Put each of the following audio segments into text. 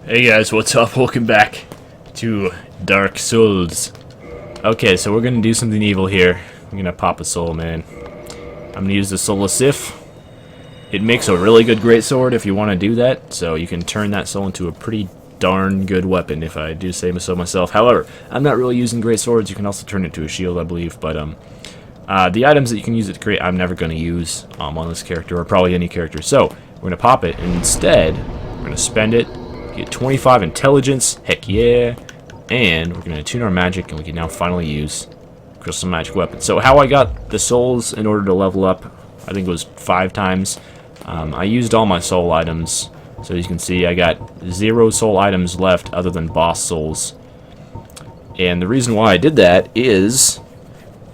Hey guys, what's up? Welcome back to Dark Souls. Okay, so we're gonna do something evil here. I'm gonna pop a soul, man. I'm gonna use the solaire. It makes a really good greatsword if you want to do that, so you can turn that soul into a pretty darn good weapon, if I do say so myself. However, I'm not really using greatswords. You can also turn it into a shield, I believe, but the items that you can use it to create, I'm never gonna use on this character, or probably any character. So, we're gonna pop it, and instead, we're gonna spend it, get 25 intelligence, heck yeah, and we're going to tune our magic, and we can now finally use crystal magic weapon. So how I got the souls in order to level up, I think it was 5 times. I used all my soul items, so as you can see I got 0 soul items left other than boss souls. And the reason why I did that is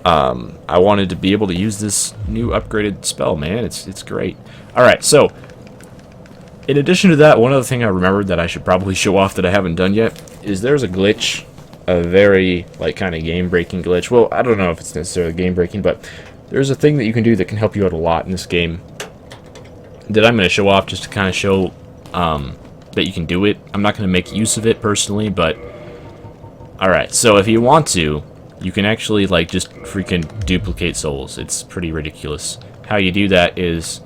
I wanted to be able to use this new upgraded spell, man. It's great. Alright, so in addition to that, one other thing I remembered that I should probably show off that I haven't done yet is there's a glitch, a very, like, kind of game-breaking glitch. Well, I don't know if it's necessarily game-breaking, but there's a thing that you can do that can help you out a lot in this game that I'm going to show off just to kind of show that you can do it. I'm not going to make use of it personally, but alright, so if you want to, you can actually, like, just freaking duplicate souls. It's pretty ridiculous. How you do that is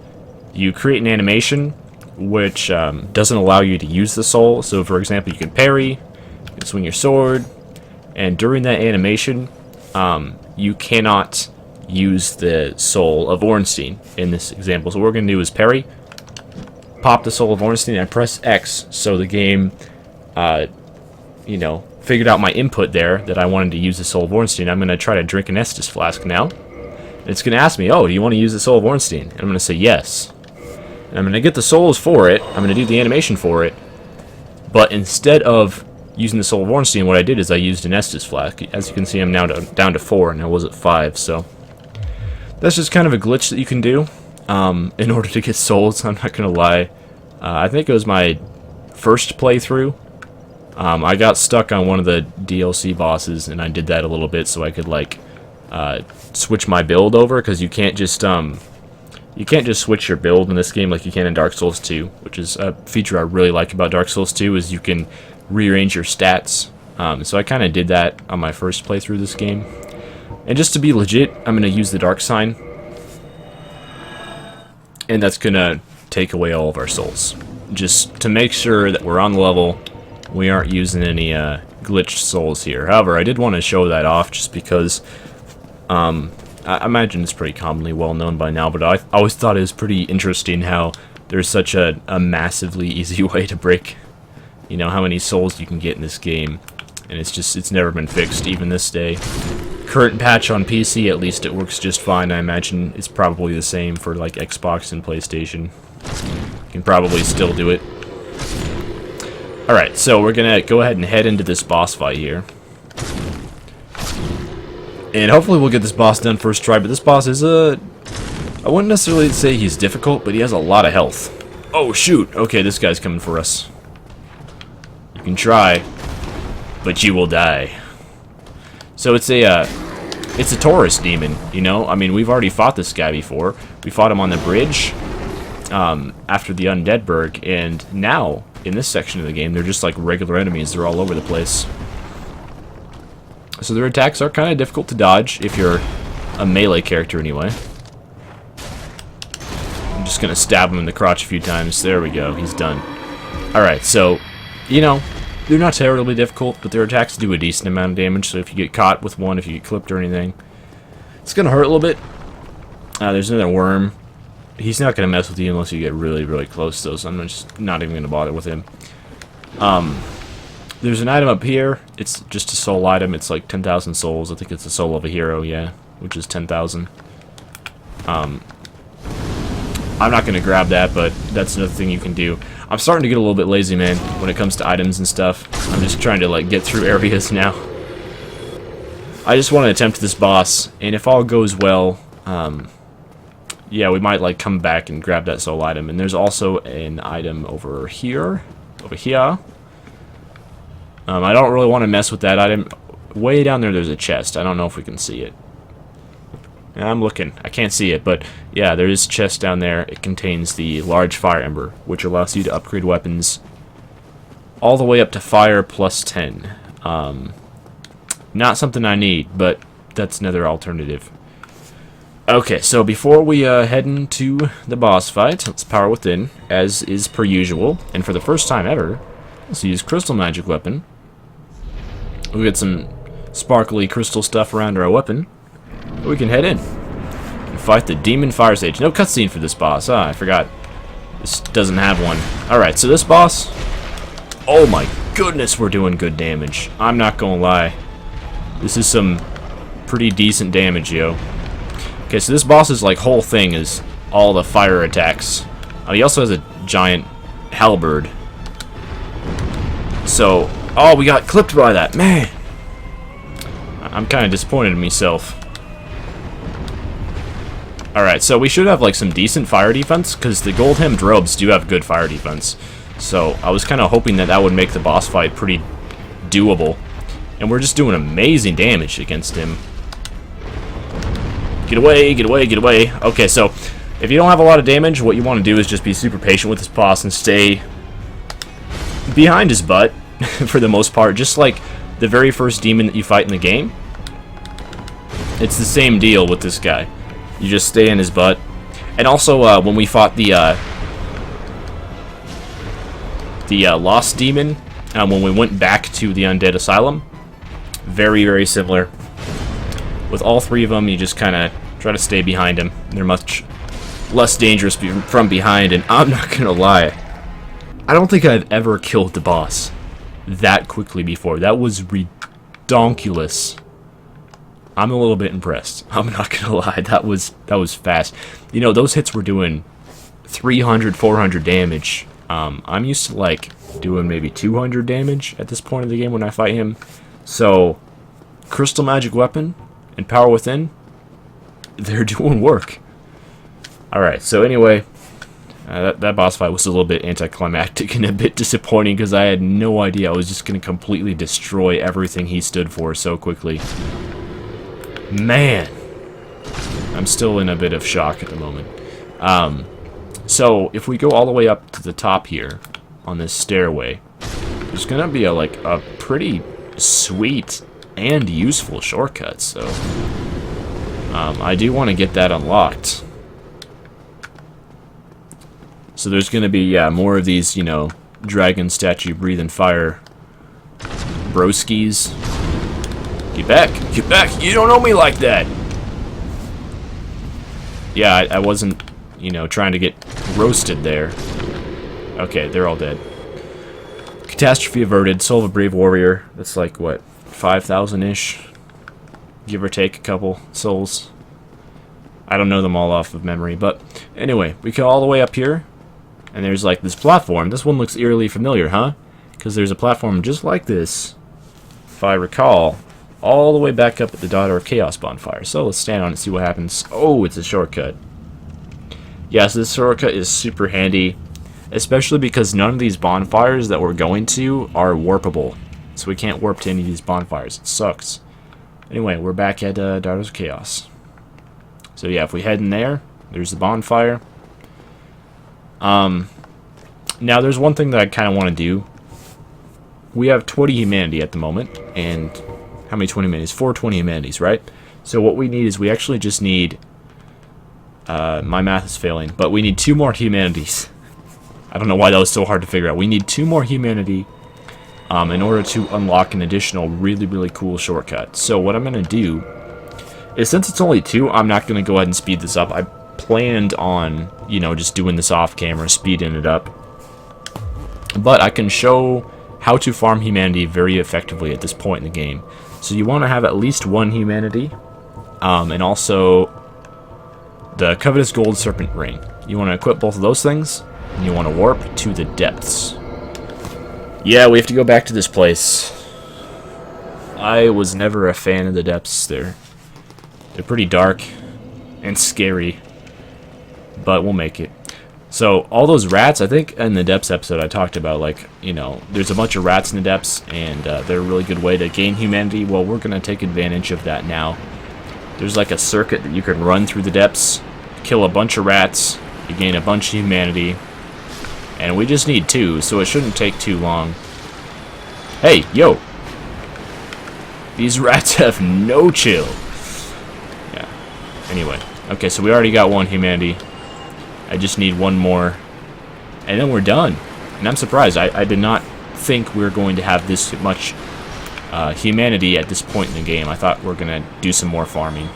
you create an animation which doesn't allow you to use the soul. So for example, you can parry, you can swing your sword, and during that animation you cannot use the soul of Ornstein in this example. So what we're going to do is parry, pop the soul of Ornstein, and press X, so the game you know, figured out my input there that I wanted to use the soul of Ornstein. I'm going to try to drink an Estus flask now, and it's going to ask me, oh, do you want to use the soul of Ornstein? And I'm going to say yes. And I'm going to get the souls for it, I'm going to do the animation for it, but instead of using the soul of Ornstein, what I did is I used an Estus flask. As you can see, I'm now down to 4, and I was at 5, so that's just kind of a glitch that you can do in order to get souls. I'm not going to lie. I think it was my first playthrough. I got stuck on one of the DLC bosses, and I did that a little bit so I could, like, switch my build over, because you can't just switch your build in this game like you can in Dark Souls 2, which is a feature I really like about Dark Souls 2, is you can rearrange your stats. So I kind of did that on my first playthrough of this game. And just to be legit, I'm going to use the Dark Sign, and that's going to take away all of our souls. Just to make sure that we're on the level, we aren't using any glitched souls here. However, I did want to show that off just because I imagine it's pretty commonly well known by now, but I always thought it was pretty interesting how there's such a massively easy way to break, you know, how many souls you can get in this game. And it's never been fixed, even this day. Current patch on PC, at least it works just fine. I imagine it's probably the same for, like, Xbox and PlayStation. You can probably still do it. Alright, so we're gonna go ahead and head into this boss fight here. And hopefully we'll get this boss done first try, but this boss is I wouldn't necessarily say he's difficult, but he has a lot of health. Oh shoot, okay, this guy's coming for us. You can try, but you will die. So it's a Taurus demon, you know? I mean, we've already fought this guy before. We fought him on the bridge after the Undead Burg, and now, in this section of the game, they're just like regular enemies. They're all over the place. So their attacks are kind of difficult to dodge if you're a melee character anyway. I'm just going to stab him in the crotch a few times. There we go. He's done. Alright, so, you know, they're not terribly difficult, but their attacks do a decent amount of damage. So if you get caught with one, if you get clipped or anything, it's going to hurt a little bit. There's another worm. He's not going to mess with you unless you get really, really close, though, so I'm just not even going to bother with him. There's an item up here. It's just a soul item. It's like 10,000 souls. I think it's the soul of a hero, yeah, which is 10,000. I'm not going to grab that, but that's another thing you can do. I'm starting to get a little bit lazy, man, when it comes to items and stuff. I'm just trying to, like, get through areas now. I just want to attempt this boss, and if all goes well, yeah, we might, like, come back and grab that soul item. And there's also an item over here. I don't really want to mess with that item. Way down there's a chest. I don't know if we can see it. I'm looking. I can't see it, but yeah, there is a chest down there. It contains the large fire ember, which allows you to upgrade weapons all the way up to fire plus 10. Not something I need, but that's another alternative. Okay, so before we head into the boss fight, let's power within, as is per usual. And for the first time ever, let's use crystal magic weapon. We get some sparkly crystal stuff around our weapon. We can head in and fight the demon firesage. No cutscene for this boss. Ah, I forgot. This doesn't have one. Alright, so this boss... Oh my goodness, we're doing good damage. I'm not gonna lie. This is some pretty decent damage, yo. Okay, so this boss's like whole thing is all the fire attacks. He also has a giant halberd. So, oh, we got clipped by that, man. I'm kind of disappointed in myself. Alright, so we should have like some decent fire defense, because the gold hemmed robes do have good fire defense. So I was kind of hoping that that would make the boss fight pretty doable. And we're just doing amazing damage against him. Get away, get away, get away. Okay, so if you don't have a lot of damage, what you want to do is just be super patient with this boss and stay behind his butt for the most part. Just like the very first demon that you fight in the game. It's the same deal with this guy. You just stay in his butt. And also, when we fought the Lost Demon, when we went back to the Undead Asylum, very, very similar. With all three of them, you just kind of try to stay behind him. They're much less dangerous from behind, and I'm not gonna lie, I don't think I've ever killed the boss that quickly before. That was redonkulous. I'm a little bit impressed. I'm not gonna lie, that was fast. You know, those hits were doing 300, 400 damage. I'm used to like doing maybe 200 damage at this point of the game when I fight him. So, crystal magic weapon and power within, they're doing work. Alright, so anyway, that boss fight was a little bit anticlimactic and a bit disappointing because I had no idea I was just going to completely destroy everything he stood for so quickly. Man, I'm still in a bit of shock at the moment. So if we go all the way up to the top here on this stairway, there's going to be a pretty sweet and useful shortcut. So I do want to get that unlocked. So there's going to be, yeah, more of these, you know, dragon statue breathing fire broskies. Get back! Get back! You don't know me like that! Yeah, I wasn't, you know, trying to get roasted there. Okay, they're all dead. Catastrophe averted. Soul of a brave warrior. That's like, what, 5,000-ish? Give or take a couple souls. I don't know them all off of memory, but anyway, we go all the way up here, and there's like this platform. This one looks eerily familiar, huh? Because there's a platform just like this, if I recall, all the way back up at the Daughter of Chaos bonfire. So let's stand on it and see what happens. Oh, it's a shortcut. Yes, this shortcut is super handy, especially because none of these bonfires that we're going to are warpable. So we can't warp to any of these bonfires. It sucks. Anyway, we're back at Daughters of Chaos. So yeah, if we head in there, there's the bonfire. Now there's one thing that I kind of want to do. We have 20 humanity at the moment, and how many 20 humanities? 420 humanities, right? So what we need is we actually just need, my math is failing, but we need 2 more humanities. I don't know why that was so hard to figure out. We need 2 more humanity in order to unlock an additional really, really cool shortcut. So what I'm going to do is, since it's only 2, I'm not going to go ahead and speed this up. I planned on, you know, just doing this off camera, speeding it up. But I can show how to farm humanity very effectively at this point in the game. So you want to have at least 1 humanity, and also the Covetous Gold Serpent Ring. You want to equip both of those things, and you want to warp to the depths. Yeah, we have to go back to this place. I was never a fan of the depths. They're pretty dark and scary, but we'll make it. So all those rats, I think in the depths episode I talked about, like, you know, there's a bunch of rats in the depths, and they're a really good way to gain humanity. Well, we're going to take advantage of that now. There's like a circuit that you can run through the depths, kill a bunch of rats, you gain a bunch of humanity, and we just need 2, so it shouldn't take too long. Hey, yo! These rats have no chill. Yeah. Anyway. Okay, so we already got one humanity. I just need one more. And then we're done. And I'm surprised. I did not think we were going to have this much humanity at this point in the game. I thought we were going to do some more farming.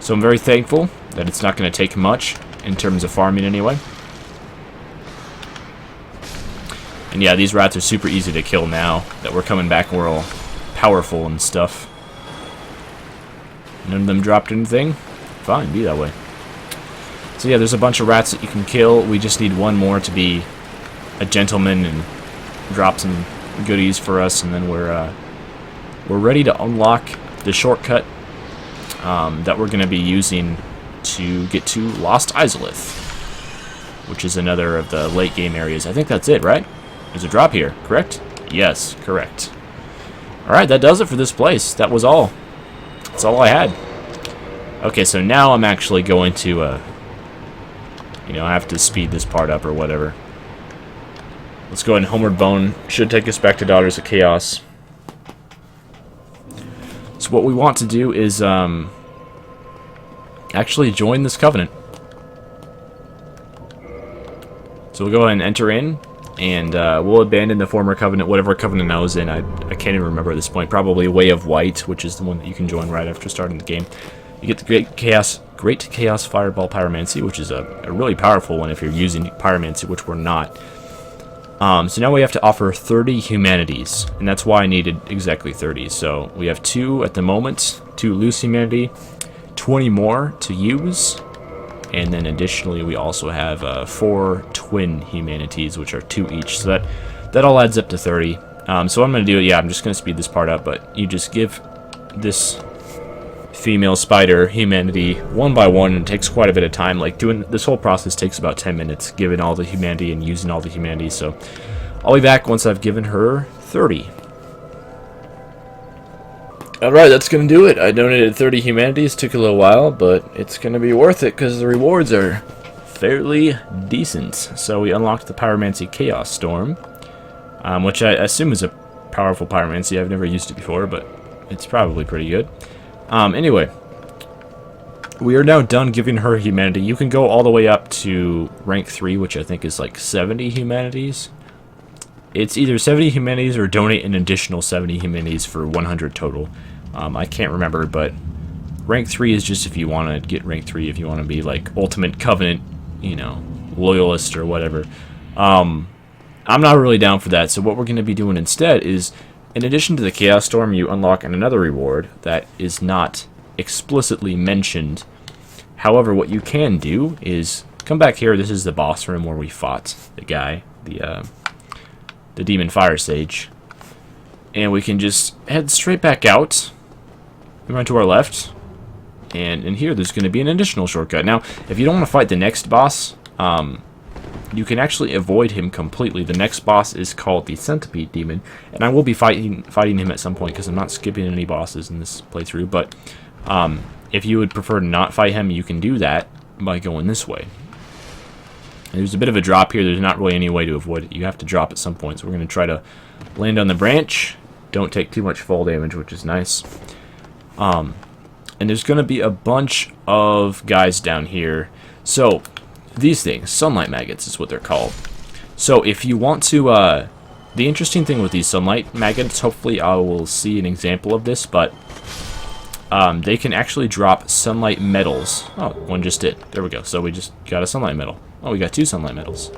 So I'm very thankful that it's not going to take much in terms of farming anyway. And yeah, these rats are super easy to kill now that we're coming back and we're all powerful and stuff. None of them dropped anything? Fine, be that way. So yeah, there's a bunch of rats that you can kill. We just need one more to be a gentleman and drop some goodies for us, and then we're ready to unlock the shortcut that we're going to be using to get to Lost Izalith, which is another of the late game areas. I think that's it, right? There's a drop here, correct? Yes, correct. Alright, that does it for this place. That was all. That's all I had. Okay, so now I'm actually going to, you know, I have to speed this part up or whatever. Let's go ahead and Homeward Bone. Should take us back to Daughters of Chaos. So what we want to do is, actually join this covenant. So we'll go ahead and enter in, and we'll abandon the former covenant, whatever covenant I was in. I can't even remember at this point. Probably Way of White, which is the one that you can join right after starting the game. You get the Great Chaos Fireball Pyromancy, which is a really powerful one if you're using Pyromancy, which we're not. So now we have to offer 30 humanities, and that's why I needed exactly 30. So we have 2 at the moment, 2 loose humanity, 20 more to use, and then additionally we also have 4 twin humanities, which are 2 each. So that all adds up to 30. So what I'm going to do, yeah, I'm just going to speed this part up, but you just give this female spider humanity one by one, and it takes quite a bit of time. Like, doing this whole process takes about 10 minutes, giving all the humanity and using all the humanity. So I'll be back once I've given her 30. Alright, that's gonna do it. I donated 30 humanities, took a little while, but it's gonna be worth it because the rewards are fairly decent. So we unlocked the Pyromancy Chaos Storm, which I assume is a powerful pyromancy. I've never used it before, but it's probably pretty good. Anyway, we are now done giving her humanity. You can go all the way up to rank 3, which I think is like 70 humanities. It's either 70 humanities or donate an additional 70 humanities for 100 total. I can't remember, but rank 3 is just if you want to get rank 3, if you want to be like Ultimate Covenant, you know, Loyalist or whatever. I'm not really down for that, so what we're going to be doing instead is, in addition to the Chaos Storm, you unlock another reward that is not explicitly mentioned. However, what you can do is come back here. This is the boss room where we fought the guy, the demon firesage, and we can just head straight back out and run to our left. And in here, there's going to be an additional shortcut. Now, if you don't want to fight the next boss, you can actually avoid him completely. The next boss is called the Centipede demon, and I will be fighting him at some point because I'm not skipping any bosses in this playthrough. But if you would prefer to not fight him, you can do that by going this way. And there's a bit of a drop here. There's not really any way to avoid it. You have to drop at some point. So we're going to try to land on the branch. Don't take too much fall damage, which is nice. And there's going to be a bunch of guys down here. So these things, sunlight maggots is what they're called. So if you want to, the interesting thing with these sunlight maggots, hopefully I will see an example of this, but they can actually drop sunlight metals. Oh, one just did. There we go. So we just got a sunlight metal. Oh, we got 2 sunlight metals.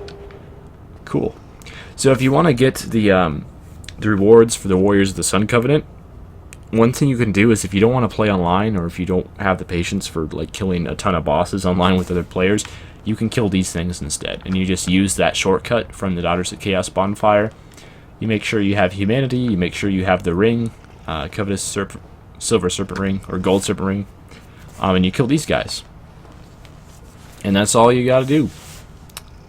Cool. So if you want to get the rewards for the Warriors of the Sun Covenant, one thing you can do is, if you don't want to play online, or if you don't have the patience for like killing a ton of bosses online with other players, you can kill these things instead, and you just use that shortcut from the Daughters of Chaos bonfire. You make sure you have humanity, you make sure you have the ring, covetous silver serpent ring, or gold serpent ring, and you kill these guys. And that's all you gotta do.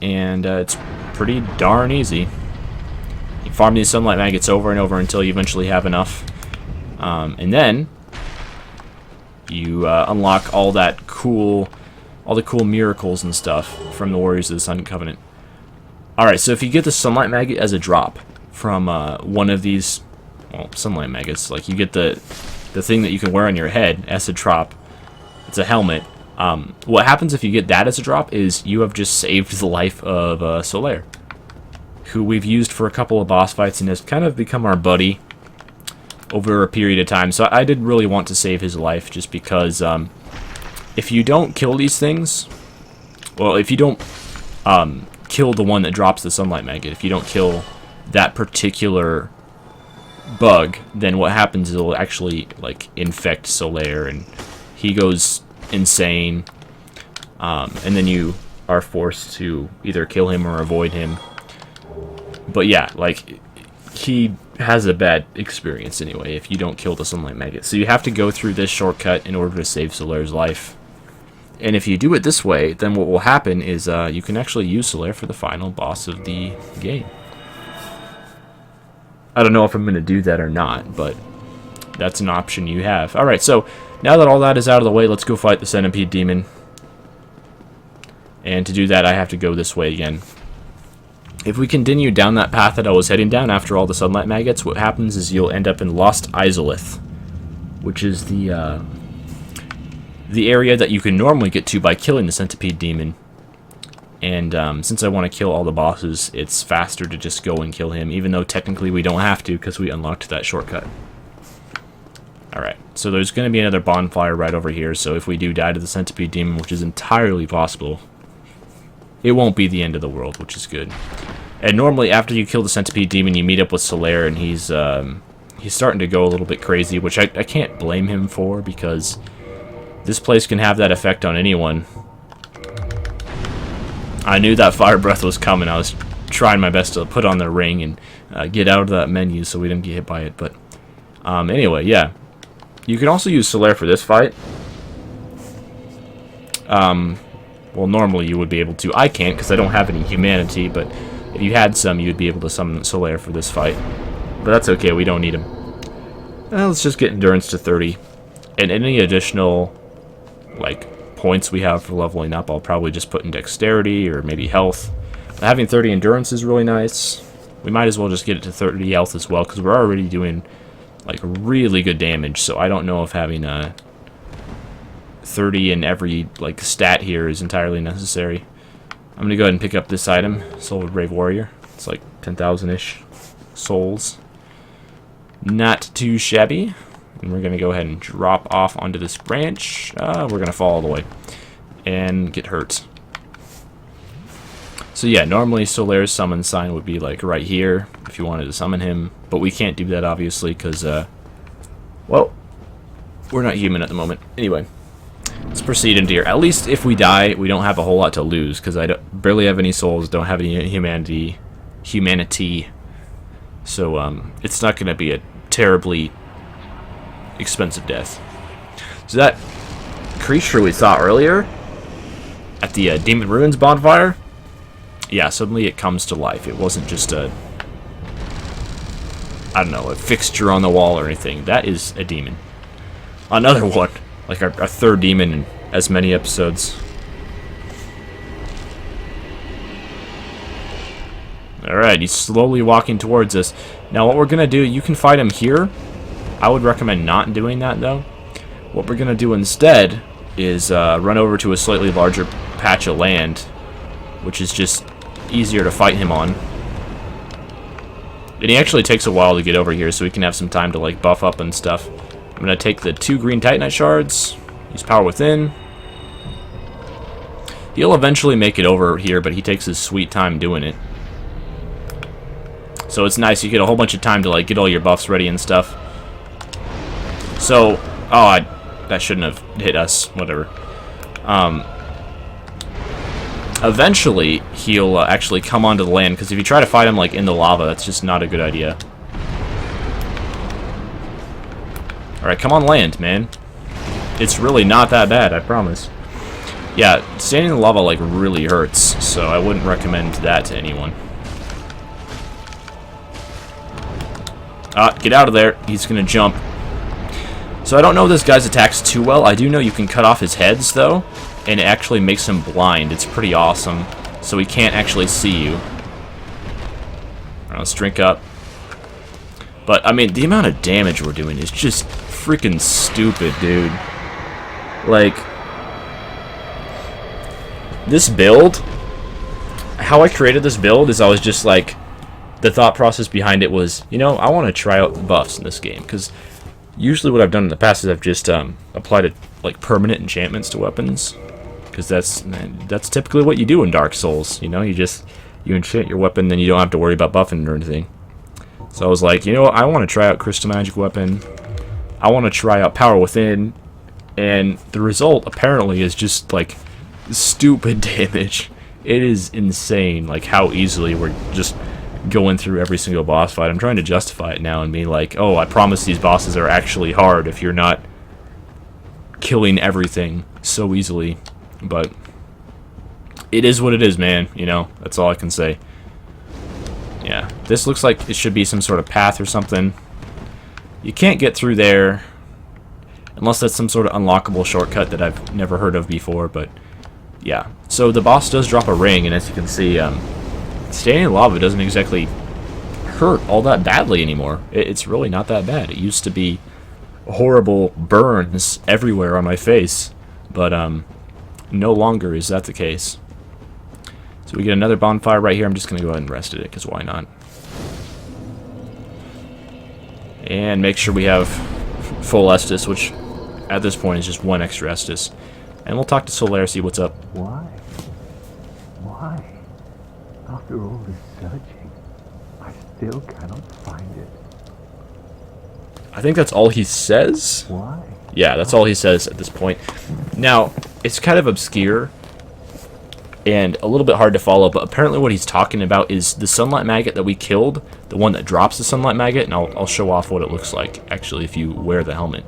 And it's pretty darn easy. You farm these sunlight maggots over and over until you eventually have enough. And then you unlock all the cool miracles and stuff from the Warriors of the Sun Covenant. Alright, so if you get the sunlight maggot as a drop from one of these well, sunlight maggots. Like, you get the thing that you can wear on your head as a drop. It's a helmet. What happens if you get that as a drop is you have just saved the life of Solaire, who we've used for a couple of boss fights and has kind of become our buddy over a period of time. So I did really want to save his life just because if you don't kill these things, well, if you don't kill the one that drops the sunlight maggot, if you don't kill that particular bug, then what happens is it'll actually like infect Solaire and he goes insane, and then you are forced to either kill him or avoid him. But yeah, like, he has a bad experience anyway if you don't kill the sunlight maggot. So you have to go through this shortcut in order to save Solaire's life. And if you do it this way, then what will happen is you can actually use Solaire for the final boss of the game. I don't know if I'm going to do that or not, but that's an option you have. Alright, so now that all that is out of the way, let's go fight the Centipede demon. And to do that, I have to go this way again. If we continue down that path that I was heading down after all the sunlight maggots, what happens is you'll end up in Lost Izalith, which is the area that you can normally get to by killing the Centipede demon. And since I want to kill all the bosses, it's faster to just go and kill him, even though technically we don't have to because we unlocked that shortcut. Alright, so there's going to be another bonfire right over here, so if we do die to the Centipede demon, which is entirely possible, it won't be the end of the world, which is good. And normally after you kill the Centipede demon, you meet up with Solaire, and he's starting to go a little bit crazy, which I can't blame him for, because this place can have that effect on anyone. I knew that fire breath was coming. I was trying my best to put on the ring and get out of that menu so we didn't get hit by it. But anyway, yeah. You can also use Solaire for this fight. Well, normally you would be able to. I can't because I don't have any humanity, but if you had some, you'd be able to summon Solaire for this fight. But that's okay, we don't need him. Let's just get endurance to 30. And any additional, like, points we have for leveling up, I'll probably just put in dexterity or maybe health. But having 30 endurance is really nice. We might as well just get it to 30 health as well, because we're already doing, like, really good damage. So I don't know if having 30 in every, like, stat here is entirely necessary. I'm going to go ahead and pick up this item, Soul of Brave Warrior. It's like 10,000-ish souls. Not too shabby. And we're going to go ahead and drop off onto this branch. We're going to fall all the way and get hurt. So yeah, normally Solaire's summon sign would be like right here if you wanted to summon him. But we can't do that obviously because, well, we're not human at the moment. Anyway, let's proceed into here. At least if we die, we don't have a whole lot to lose because I barely have any souls, don't have any humanity. So it's not going to be a terribly expensive death. So that creature we saw earlier at the Demon Ruins bonfire, yeah, suddenly it comes to life. It wasn't just a, I don't know, a fixture on the wall or anything. That is a demon. Another one, like our third demon in as many episodes. Alright, he's slowly walking towards us. Now what we're going to do, you can fight him here. I would recommend not doing that though. What we're going to do instead is run over to a slightly larger patch of land, which is just easier to fight him on. And he actually takes a while to get over here, so we can have some time to like buff up and stuff. I'm going to take the 2 green Titanite shards, use Power Within. He'll eventually make it over here, but he takes his sweet time doing it. So it's nice, you get a whole bunch of time to like get all your buffs ready and stuff. So, oh, that shouldn't have hit us, whatever. Eventually, he'll actually come onto the land, because if you try to fight him like in the lava, that's just not a good idea. Alright, come on land, man. It's really not that bad, I promise. Yeah, standing in the lava like really hurts, so I wouldn't recommend that to anyone. Get out of there. He's gonna jump. So I don't know this guy's attacks too well. I do know you can cut off his heads, though, and it actually makes him blind. It's pretty awesome. So he can't actually see you. Alright, let's drink up. But, I mean, the amount of damage we're doing is just freaking stupid, dude. Like, this build, how I created this build is I was just like, the thought process behind it was, you know, I want to try out buffs in this game, because usually what I've done in the past is I've just applied it, like, permanent enchantments to weapons, because that's typically what you do in Dark Souls, you know, you enchant your weapon, then you don't have to worry about buffing or anything. So I was like, you know what, I want to try out Crystal Magic Weapon, I want to try out Power Within, and the result apparently is just like stupid damage. It is insane, like how easily we're just going through every single boss fight. I'm trying to justify it now and be like, oh, I promise these bosses are actually hard if you're not killing everything so easily. But it is what it is, man, you know, that's all I can say. Yeah, this looks like it should be some sort of path or something. You can't get through there unless that's some sort of unlockable shortcut that I've never heard of before, but yeah. So the boss does drop a ring, and as you can see, standing in lava doesn't exactly hurt all that badly anymore. It's really not that bad. It used to be horrible burns everywhere on my face, but no longer is that the case. So we get another bonfire right here. I'm just going to go ahead and rest at it, because why not? And make sure we have full Estus, which at this point is just one extra Estus. And we'll talk to Solaire, see what's up. Why? Why? After all this searching, I still cannot find it. I think that's all he says. Why? Yeah, that's all he says at this point. Now, it's kind of obscure and a little bit hard to follow, but apparently what he's talking about is the sunlight maggot that we killed, the one that drops the sunlight maggot, and I'll show off what it looks like, actually, if you wear the helmet.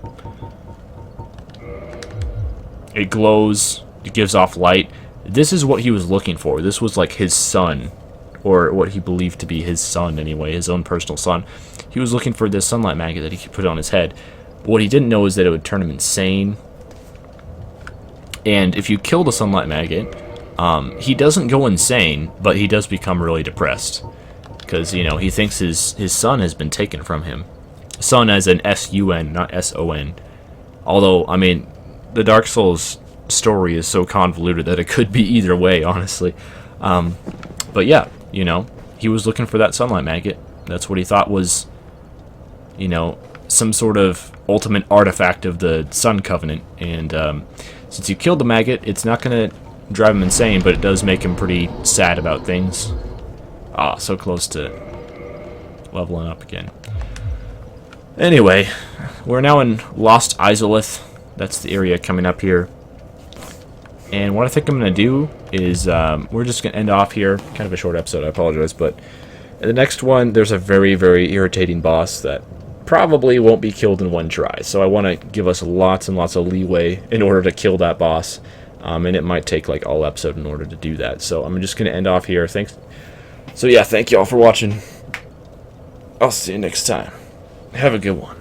It glows, it gives off light. This is what he was looking for. This was like his son, or what he believed to be his son anyway, his own personal son. He was looking for this sunlight maggot that he could put on his head. But what he didn't know is that it would turn him insane. And if you kill the sunlight maggot, he doesn't go insane, but he does become really depressed. Because, you know, he thinks his son has been taken from him. Son as in S-U-N, not S-O-N. Although, I mean, the Dark Souls story is so convoluted that it could be either way, honestly. But yeah, you know, he was looking for that sunlight maggot. That's what he thought was, you know, some sort of ultimate artifact of the Sun Covenant. And since you killed the maggot, it's not going to drive him insane, but it does make him pretty sad about things. Ah, so close to leveling up again. Anyway, we're now in Lost Izalith. That's the area coming up here. And what I think I'm going to do is, we're just going to end off here. Kind of a short episode, I apologize. But in the next one, there's a very, very irritating boss that probably won't be killed in one try. So I want to give us lots and lots of leeway in order to kill that boss. And it might take like all episode in order to do that. So I'm just going to end off here. Thanks. So yeah, thank you all for watching. I'll see you next time. Have a good one.